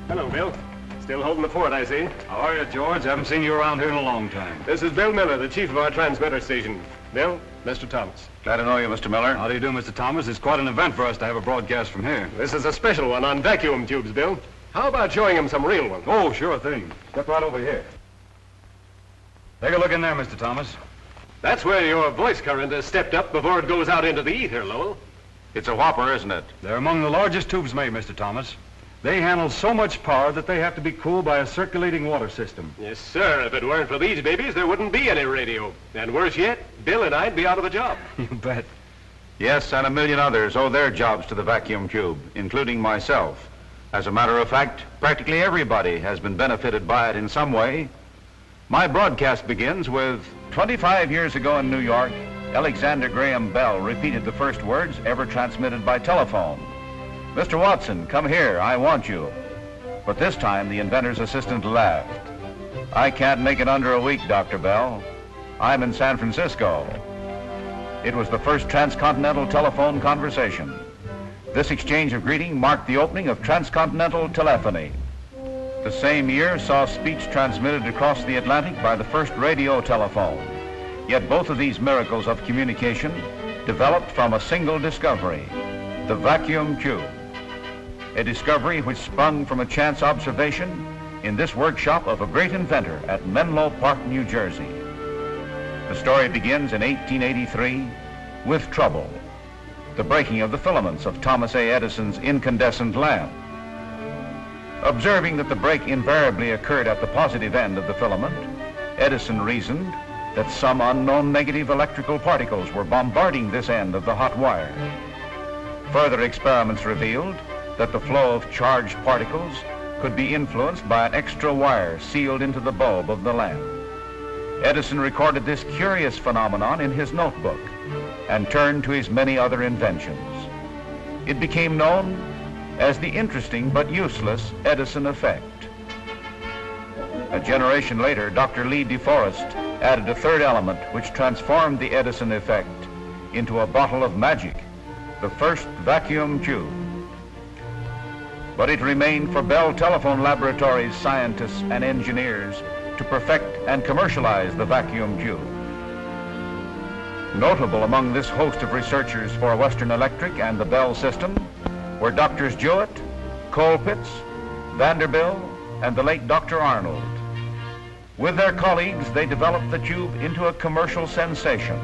Hello, Bill. Still holding the fort, I see. How are you, George? Haven't seen you around here in a long time. This is Bill Miller, the chief of our transmitter station. Bill, Mr. Thomas. Glad to know you, Mr. Miller. How do you do, Mr. Thomas? It's quite an event for us to have a broadcast from here. This is a special one on vacuum tubes, Bill. How about showing him some real ones? Oh, sure thing. Step right over here. Take a look in there, Mr. Thomas. That's where your voice current is stepped up before it goes out into the ether, Lowell. It's a whopper, isn't it? They're among the largest tubes made, Mr. Thomas. They handle so much power that they have to be cooled by a circulating water system. Yes, sir. If it weren't for these babies, there wouldn't be any radio. And worse yet, Bill and I'd be out of a job. You bet. Yes, and a million others owe their jobs to the vacuum tube, including myself. As a matter of fact, practically everybody has been benefited by it in some way. My broadcast begins with 25 years ago in New York, Alexander Graham Bell repeated the first words ever transmitted by telephone. Mr. Watson, come here, I want you. But this time, the inventor's assistant laughed. I can't make it under a week, Dr. Bell. I'm in San Francisco. It was the first transcontinental telephone conversation. This exchange of greeting marked the opening of transcontinental telephony. The same year saw speech transmitted across the Atlantic by the first radio telephone. Yet both of these miracles of communication developed from a single discovery, the vacuum tube. A discovery which sprung from a chance observation in this workshop of a great inventor at Menlo Park, New Jersey. The story begins in 1883 with trouble, the breaking of the filaments of Thomas A. Edison's incandescent lamp. Observing that the break invariably occurred at the positive end of the filament, Edison reasoned that some unknown negative electrical particles were bombarding this end of the hot wire. Further experiments revealed that the flow of charged particles could be influenced by an extra wire sealed into the bulb of the lamp. Edison recorded this curious phenomenon in his notebook and turned to his many other inventions. It became known as the interesting but useless Edison effect. A generation later, Dr. De Forest added a third element which transformed the Edison effect into a bottle of magic, the first vacuum tube. But it remained for Bell Telephone Laboratories scientists and engineers to perfect and commercialize the vacuum tube. Notable among this host of researchers for Western Electric and the Bell system were Drs. Jewett, Colpitts, Vanderbilt, and the late Dr. Arnold. With their colleagues, they developed the tube into a commercial sensation.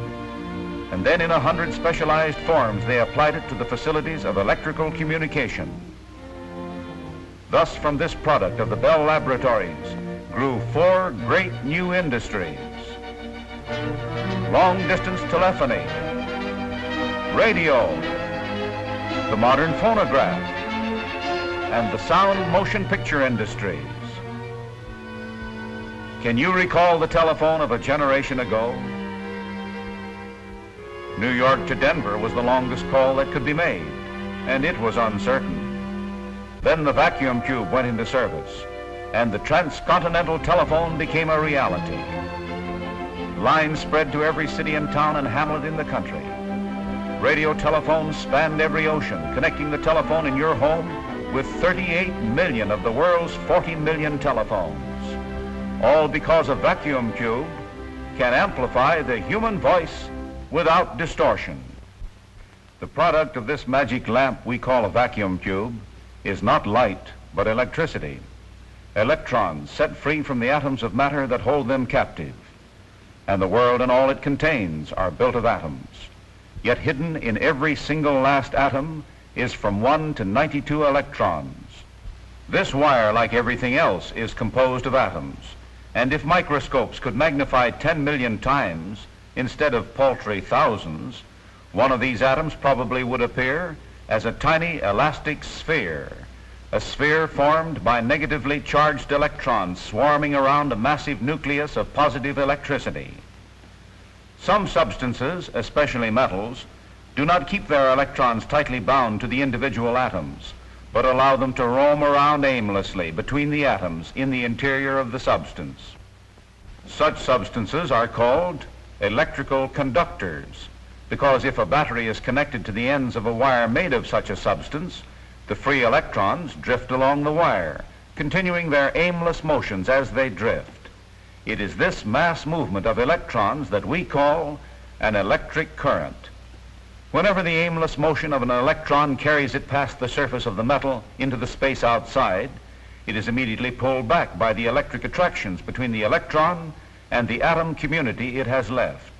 And then in 100 specialized forms, they applied it to the facilities of electrical communication. Thus, from this product of the Bell Laboratories grew 4 great new industries: long-distance telephony, radio, the modern phonograph, and the sound motion picture industries. Can you recall the telephone of a generation ago? New York to Denver was the longest call that could be made, and it was uncertain. Then the vacuum tube went into service, and the transcontinental telephone became a reality. Lines spread to every city and town and hamlet in the country. Radio telephones spanned every ocean, connecting the telephone in your home with 38 million of the world's 40 million telephones. All because a vacuum tube can amplify the human voice without distortion. The product of this magic lamp we call a vacuum tube is not light, but electricity. Electrons set free from the atoms of matter that hold them captive. And the world and all it contains are built of atoms. Yet hidden in every single last atom is from 1 to 92 electrons. This wire, like everything else, is composed of atoms. And if microscopes could magnify 10 million times instead of paltry thousands, one of these atoms probably would appear as a tiny elastic sphere, a sphere formed by negatively charged electrons swarming around a massive nucleus of positive electricity. Some substances, especially metals, do not keep their electrons tightly bound to the individual atoms, but allow them to roam around aimlessly between the atoms in the interior of the substance. Such substances are called electrical conductors, because if a battery is connected to the ends of a wire made of such a substance, the free electrons drift along the wire, continuing their aimless motions as they drift. It is this mass movement of electrons that we call an electric current. Whenever the aimless motion of an electron carries it past the surface of the metal into the space outside, it is immediately pulled back by the electric attractions between the electron and the atom community it has left.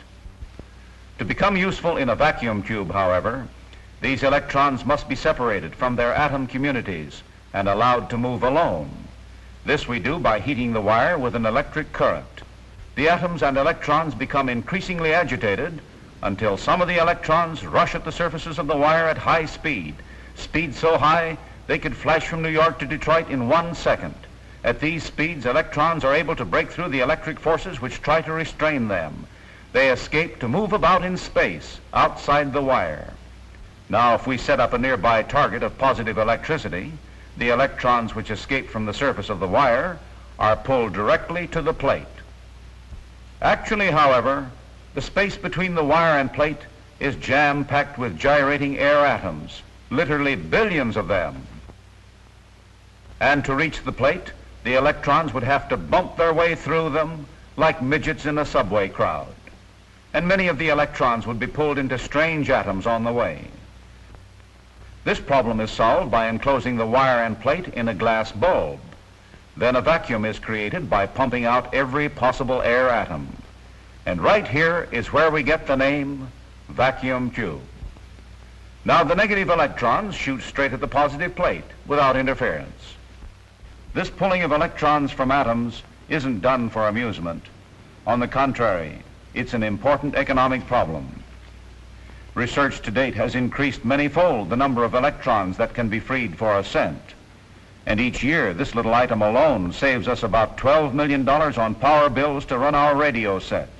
To become useful in a vacuum tube, however, these electrons must be separated from their atom communities and allowed to move alone. This we do by heating the wire with an electric current. The atoms and electrons become increasingly agitated until some of the electrons rush at the surfaces of the wire at high speed, speed so high they could flash from New York to Detroit in 1 second. At these speeds, electrons are able to break through the electric forces which try to restrain them. They escape to move about in space outside the wire. Now, if we set up a nearby target of positive electricity, the electrons which escape from the surface of the wire are pulled directly to the plate. Actually, however, the space between the wire and plate is jam-packed with gyrating air atoms, literally billions of them. And to reach the plate, the electrons would have to bump their way through them like midgets in a subway crowd. And many of the electrons would be pulled into strange atoms on the way. This problem is solved by enclosing the wire and plate in a glass bulb. Then a vacuum is created by pumping out every possible air atom. And right here is where we get the name vacuum tube. Now the negative electrons shoot straight at the positive plate without interference. This pulling of electrons from atoms isn't done for amusement. On the contrary, it's an important economic problem. Research to date has increased many-fold the number of electrons that can be freed for a cent. And each year, this little item alone saves us about $12 million on power bills to run our radio sets.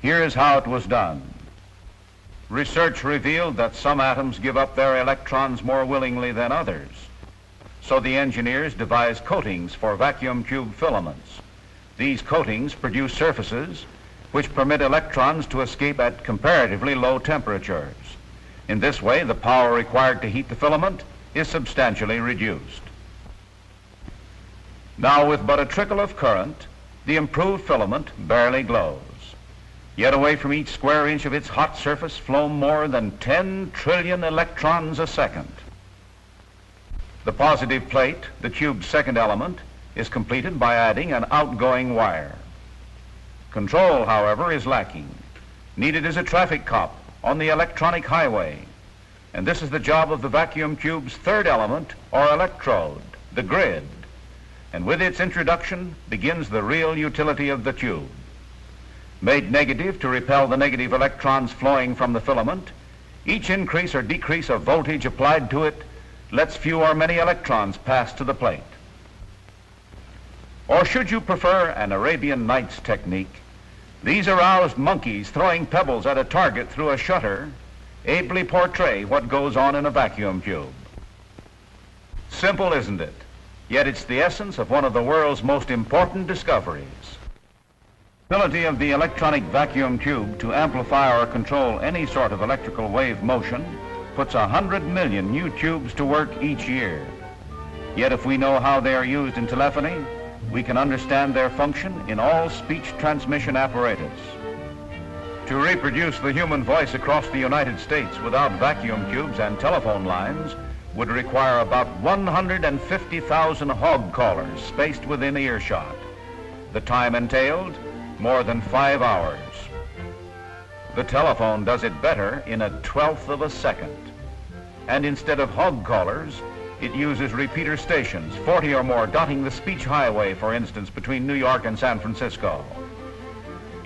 Here's how it was done. Research revealed that some atoms give up their electrons more willingly than others. So the engineers devised coatings for vacuum tube filaments. These coatings produce surfaces which permit electrons to escape at comparatively low temperatures. In this way, the power required to heat the filament is substantially reduced. Now, with but a trickle of current, the improved filament barely glows. Yet away from each square inch of its hot surface flow more than 10 trillion electrons a second. The positive plate, the tube's second element, is completed by adding an outgoing wire. Control, however, is lacking. Needed is a traffic cop on the electronic highway. And this is the job of the vacuum tube's third element, or electrode, the grid. And with its introduction begins the real utility of the tube. Made negative to repel the negative electrons flowing from the filament, each increase or decrease of voltage applied to it lets few or many electrons pass to the plate. Or should you prefer an Arabian Nights technique, these aroused monkeys throwing pebbles at a target through a shutter ably portray what goes on in a vacuum tube. Simple, isn't it? Yet it's the essence of one of the world's most important discoveries. The ability of the electronic vacuum tube to amplify or control any sort of electrical wave motion puts 100 million new tubes to work each year. Yet if we know how they are used in telephony, we can understand their function in all speech transmission apparatus. To reproduce the human voice across the United States without vacuum tubes and telephone lines would require about 150,000 hog callers spaced within earshot. The time entailed, more than 5 hours. The telephone does it better in 1/12 of a second. And instead of hog callers, It uses repeater stations, 40 or more, dotting the speech highway, for instance, between New York and San Francisco.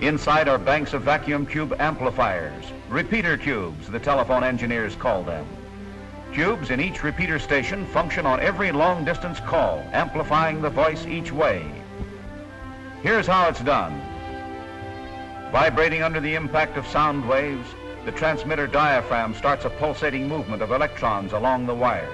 Inside are banks of vacuum tube amplifiers, repeater tubes, the telephone engineers call them. Tubes in each repeater station function on every long-distance call, amplifying the voice each way. Here's how it's done. Vibrating under the impact of sound waves, the transmitter diaphragm starts a pulsating movement of electrons along the wire.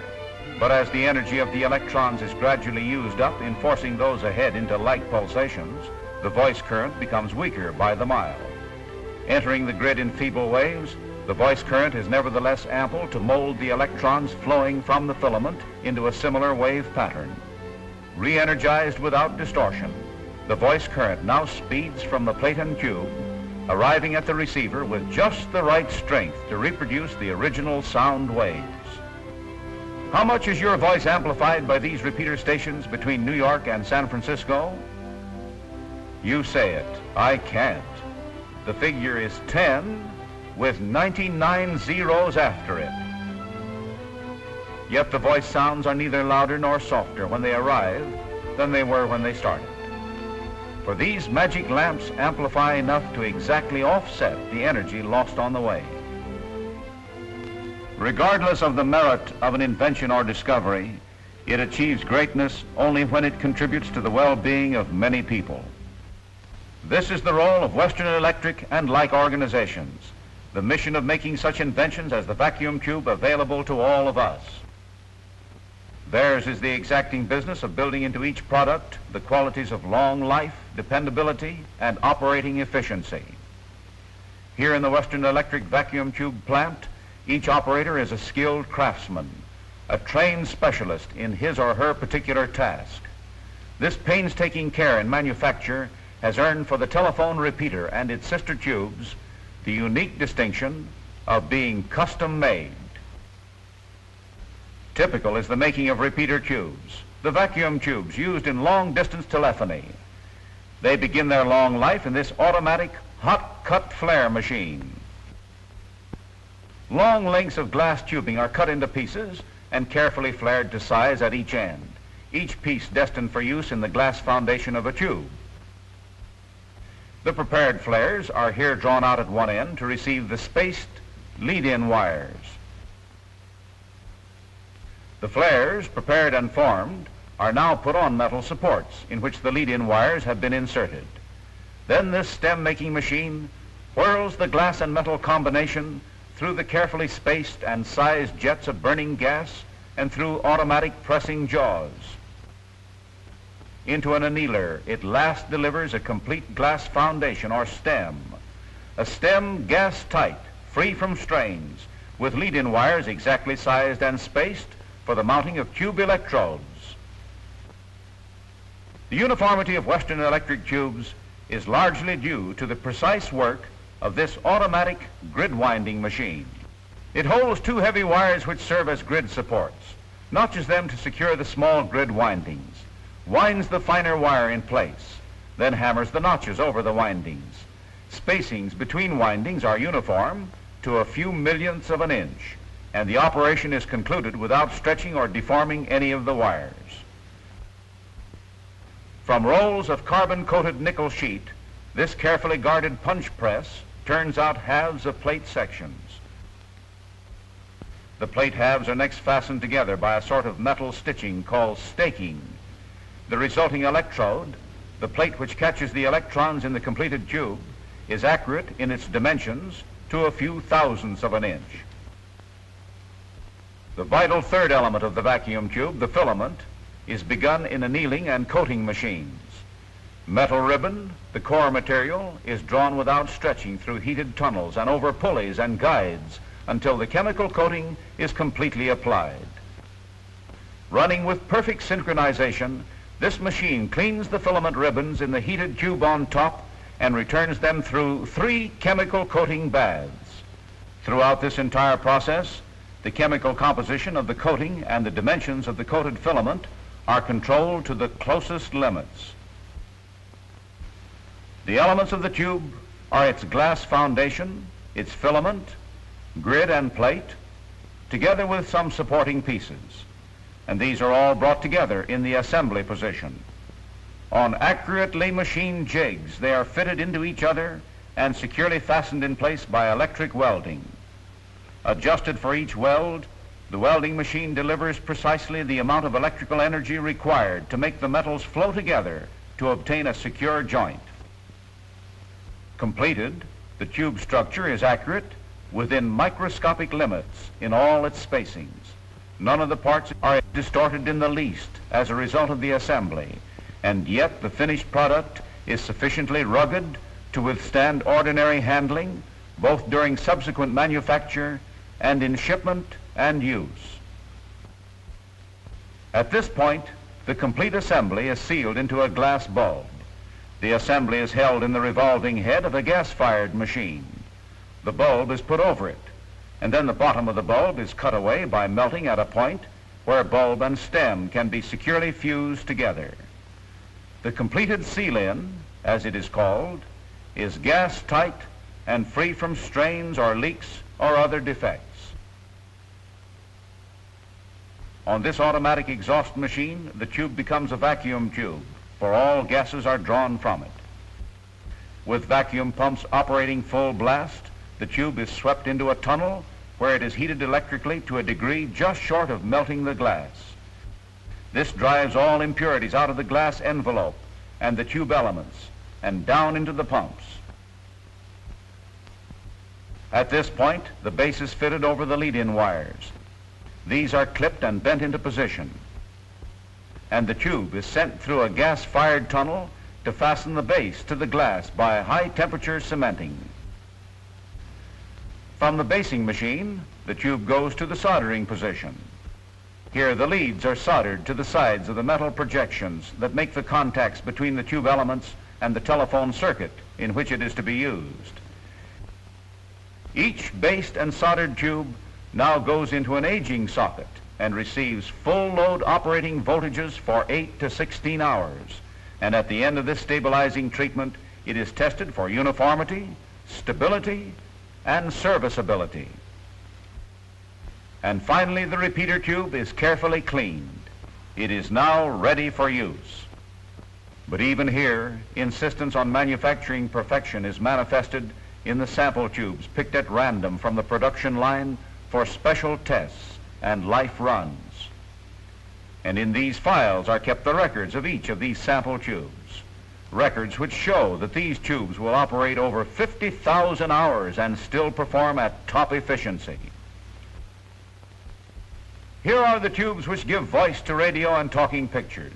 But as the energy of the electrons is gradually used up in forcing those ahead into like pulsations, the voice current becomes weaker by the mile. Entering the grid in feeble waves, the voice current is nevertheless ample to mold the electrons flowing from the filament into a similar wave pattern. Re-energized without distortion, the voice current now speeds from the plate and tube, arriving at the receiver with just the right strength to reproduce the original sound waves. How much is your voice amplified by these repeater stations between New York and San Francisco? You say it, I can't. The figure is 10 with 99 zeros after it. Yet the voice sounds are neither louder nor softer when they arrive than they were when they started. For these magic lamps amplify enough to exactly offset the energy lost on the way. Regardless of the merit of an invention or discovery, it achieves greatness only when it contributes to the well-being of many people. This is the role of Western Electric and like organizations, the mission of making such inventions as the vacuum tube available to all of us. Theirs is the exacting business of building into each product the qualities of long life, dependability, and operating efficiency. Here in the Western Electric vacuum tube plant, each operator is a skilled craftsman, a trained specialist in his or her particular task. This painstaking care in manufacture has earned for the telephone repeater and its sister tubes the unique distinction of being custom made. Typical is the making of repeater tubes, the vacuum tubes used in long-distance telephony. They begin their long life in this automatic hot-cut flare machine. Long lengths of glass tubing are cut into pieces and carefully flared to size at each end, each piece destined for use in the glass foundation of a tube. The prepared flares are here drawn out at one end to receive the spaced lead-in wires. The flares, prepared and formed, are now put on metal supports in which the lead-in wires have been inserted. Then this stem-making machine whirls the glass and metal combination through the carefully spaced and sized jets of burning gas and through automatic pressing jaws. Into an annealer, it last delivers a complete glass foundation or stem. A stem gas-tight, free from strains, with lead-in wires exactly sized and spaced for the mounting of tube electrodes. The uniformity of Western Electric tubes is largely due to the precise work of this automatic grid winding machine. It holds two heavy wires which serve as grid supports, notches them to secure the small grid windings, winds the finer wire in place, then hammers the notches over the windings. Spacings between windings are uniform to a few millionths of an inch, and the operation is concluded without stretching or deforming any of the wires. From rolls of carbon-coated nickel sheet, this carefully guarded punch press turns out halves of plate sections. The plate halves are next fastened together by a sort of metal stitching called staking. The resulting electrode, the plate which catches the electrons in the completed tube, is accurate in its dimensions to a few thousandths of an inch. The vital third element of the vacuum tube, the filament, is begun in annealing and coating machines. Metal ribbon, the core material, is drawn without stretching through heated tunnels and over pulleys and guides until the chemical coating is completely applied. Running with perfect synchronization, this machine cleans the filament ribbons in the heated tube on top and returns them through 3 chemical coating baths. Throughout this entire process, the chemical composition of the coating and the dimensions of the coated filament are controlled to the closest limits. The elements of the tube are its glass foundation, its filament, grid and plate, together with some supporting pieces. and these are all brought together in the assembly position. On accurately machined jigs, they are fitted into each other and securely fastened in place by electric welding. Adjusted for each weld, the welding machine delivers precisely the amount of electrical energy required to make the metals flow together to obtain a secure joint. Completed, the tube structure is accurate within microscopic limits in all its spacings. None of the parts are distorted in the least as a result of the assembly, and yet the finished product is sufficiently rugged to withstand ordinary handling, both during subsequent manufacture and in shipment and use. At this point, the complete assembly is sealed into a glass bulb. The assembly is held in the revolving head of a gas-fired machine. The bulb is put over it, and then the bottom of the bulb is cut away by melting at a point where bulb and stem can be securely fused together. The completed seal-in, as it is called, is gas-tight and free from strains or leaks or other defects. On this automatic exhaust machine, the tube becomes a vacuum tube, for all gases are drawn from it. With vacuum pumps operating full blast, the tube is swept into a tunnel where it is heated electrically to a degree just short of melting the glass. This drives all impurities out of the glass envelope and the tube elements and down into the pumps. At this point, the base is fitted over the lead-in wires. These are clipped and bent into position, and the tube is sent through a gas-fired tunnel to fasten the base to the glass by high-temperature cementing. From the basing machine, the tube goes to the soldering position. Here, the leads are soldered to the sides of the metal projections that make the contacts between the tube elements and the telephone circuit in which it is to be used. Each based and soldered tube now goes into an aging socket and receives full load operating voltages for 8 to 16 hours. And at the end of this stabilizing treatment, it is tested for uniformity, stability, and serviceability. And finally, the repeater tube is carefully cleaned. It is now ready for use. But even here, insistence on manufacturing perfection is manifested in the sample tubes picked at random from the production line for special tests and life runs. And in these files are kept the records of each of these sample tubes, records which show that these tubes will operate over 50,000 hours and still perform at top efficiency. Here are the tubes which give voice to radio and talking pictures,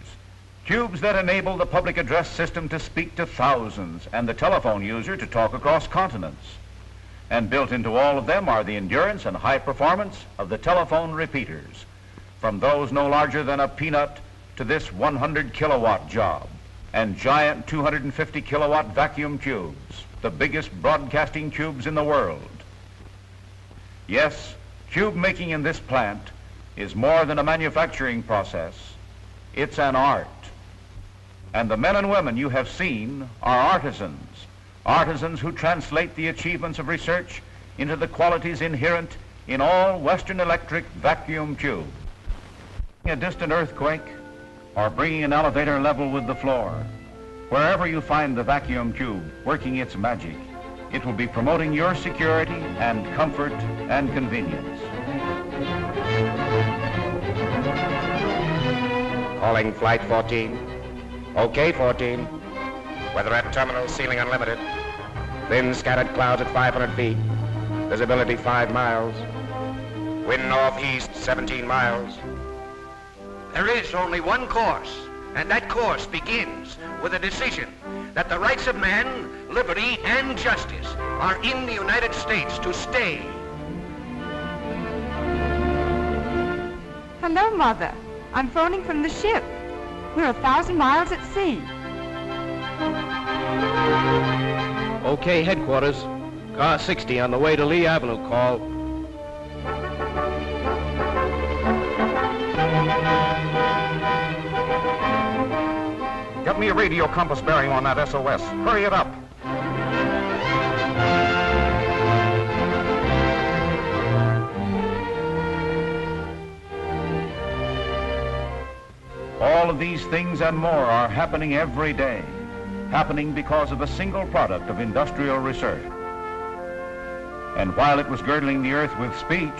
tubes that enable the public address system to speak to thousands and the telephone user to talk across continents. And built into all of them are the endurance and high performance of the telephone repeaters, from those no larger than a peanut to this 100 kilowatt job, and giant 250 kilowatt vacuum tubes, the biggest broadcasting tubes in the world. Yes, tube making in this plant is more than a manufacturing process. It's an art. And the men and women you have seen are artisans, artisans who translate the achievements of research into the qualities inherent in all Western Electric vacuum tubes. A distant earthquake or bringing an elevator level with the floor, wherever you find the vacuum tube working its magic, it will be promoting your security and comfort and convenience. Calling Flight 14. OK, 14. Weather at terminal, ceiling unlimited. Thin scattered clouds at 500 feet. Visibility 5 miles. Wind northeast 17 miles. There is only one course, and that course begins with a decision that the rights of man, liberty, and justice are in the United States to stay. Hello, Mother. I'm phoning from the ship. We're 1,000 miles at sea. Okay, headquarters. Car 60 on the way to Lee Avenue, call. Get me a radio compass bearing on that SOS. Hurry it up. All of these things and more are happening every day, happening because of a single product of industrial research. And while it was girdling the earth with speech,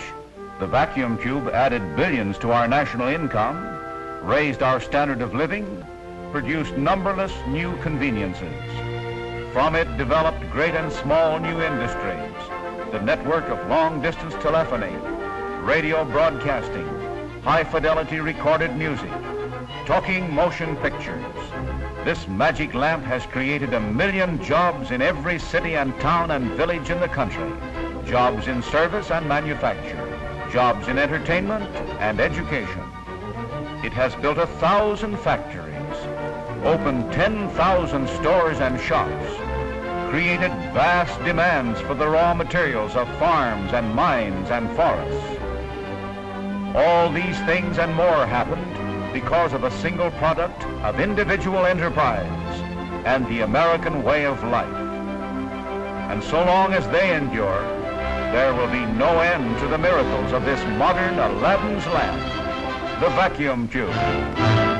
the vacuum tube added billions to our national income, raised our standard of living, produced numberless new conveniences. From it developed great and small new industries, the network of long-distance telephony, radio broadcasting, high-fidelity recorded music, talking motion pictures. This magic lamp has created 1 million jobs in every city and town and village in the country. Jobs in service and manufacture, jobs in entertainment and education. It has built 1,000 factories, opened 10,000 stores and shops, created vast demands for the raw materials of farms and mines and forests. All these things and more happened because of a single product of individual enterprise and the American way of life. And so long as they endure, there will be no end to the miracles of this modern Aladdin's lamp, the vacuum tube.